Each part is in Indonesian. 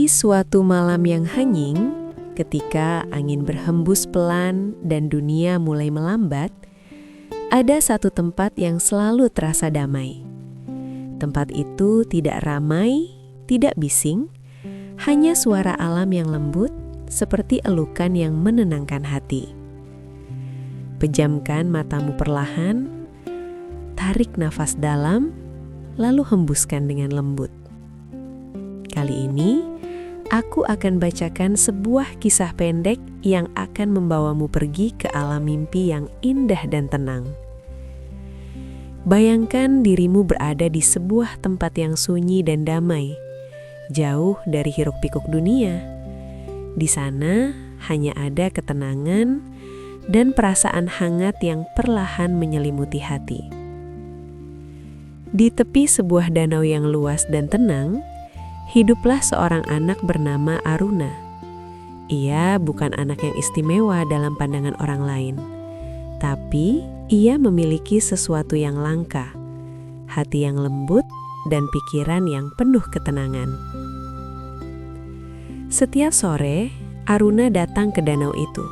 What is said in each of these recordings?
Di suatu malam yang hening, ketika angin berhembus pelan dan dunia mulai melambat, ada satu tempat yang selalu terasa damai. Tempat itu tidak ramai, tidak bising, hanya suara alam yang lembut seperti elukan yang menenangkan hati. Pejamkan matamu perlahan, tarik nafas dalam, lalu hembuskan dengan lembut. Kali ini, aku akan bacakan sebuah kisah pendek yang akan membawamu pergi ke alam mimpi yang indah dan tenang. Bayangkan dirimu berada di sebuah tempat yang sunyi dan damai, jauh dari hiruk-pikuk dunia. Di sana hanya ada ketenangan dan perasaan hangat yang perlahan menyelimuti hati. Di tepi sebuah danau yang luas dan tenang, hiduplah seorang anak bernama Aruna. Ia bukan anak yang istimewa dalam pandangan orang lain, tapi ia memiliki sesuatu yang langka, hati yang lembut dan pikiran yang penuh ketenangan. Setiap sore, Aruna datang ke danau itu.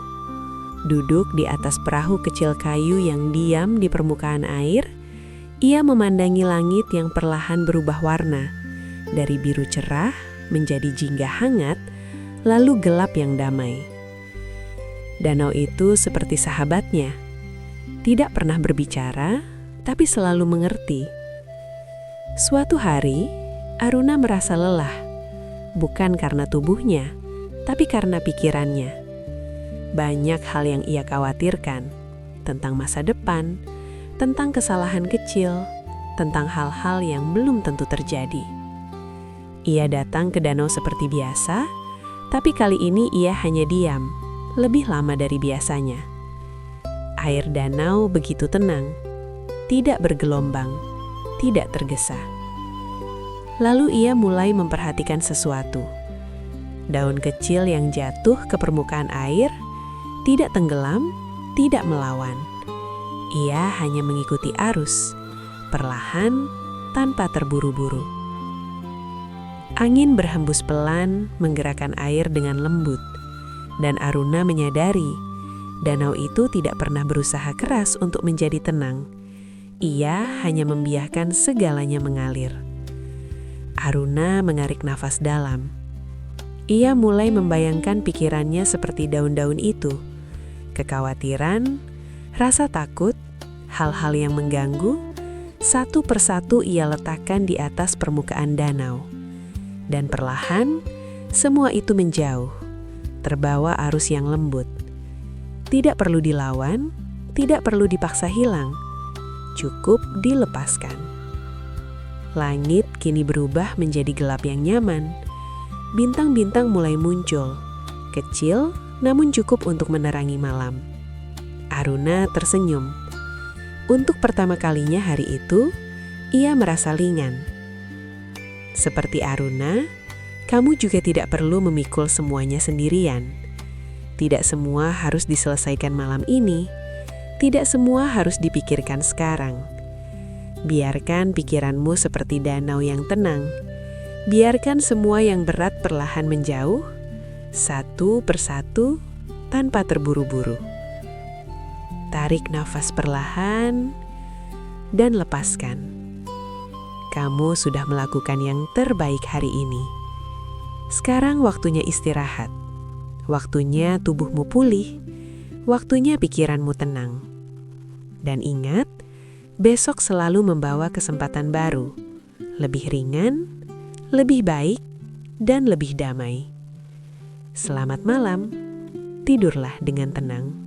Duduk di atas perahu kecil kayu yang diam di permukaan air, ia memandangi langit yang perlahan berubah warna, dari biru cerah menjadi jingga hangat, lalu gelap yang damai. Danau itu seperti sahabatnya, tidak pernah berbicara, tapi selalu mengerti. Suatu hari, Aruna merasa lelah, bukan karena tubuhnya, tapi karena pikirannya. Banyak hal yang ia khawatirkan, tentang masa depan, tentang kesalahan kecil, tentang hal-hal yang belum tentu terjadi. Ia datang ke danau seperti biasa, tapi kali ini ia hanya diam, lebih lama dari biasanya. Air danau begitu tenang, tidak bergelombang, tidak tergesa. Lalu ia mulai memperhatikan sesuatu. Daun kecil yang jatuh ke permukaan air, tidak tenggelam, tidak melawan. Ia hanya mengikuti arus, perlahan, tanpa terburu-buru. Angin berhembus pelan, menggerakkan air dengan lembut, dan Aruna menyadari danau itu tidak pernah berusaha keras untuk menjadi tenang. Ia hanya membiarkan segalanya mengalir. Aruna menarik nafas dalam. Ia mulai membayangkan pikirannya seperti daun-daun itu. Kekhawatiran, rasa takut, hal-hal yang mengganggu, satu persatu ia letakkan di atas permukaan danau. Dan perlahan, semua itu menjauh, terbawa arus yang lembut. Tidak perlu dilawan, tidak perlu dipaksa hilang, cukup dilepaskan. Langit kini berubah menjadi gelap yang nyaman. Bintang-bintang mulai muncul, kecil namun cukup untuk menerangi malam. Aruna tersenyum. Untuk pertama kalinya hari itu, ia merasa ringan. Seperti Aruna, kamu juga tidak perlu memikul semuanya sendirian. Tidak semua harus diselesaikan malam ini. Tidak semua harus dipikirkan sekarang. Biarkan pikiranmu seperti danau yang tenang. Biarkan semua yang berat perlahan menjauh, satu persatu, tanpa terburu-buru. Tarik nafas perlahan, dan lepaskan. Kamu sudah melakukan yang terbaik hari ini. Sekarang waktunya istirahat. Waktunya tubuhmu pulih. Waktunya pikiranmu tenang. Dan ingat, besok selalu membawa kesempatan baru. Lebih ringan, lebih baik, dan lebih damai. Selamat malam, tidurlah dengan tenang.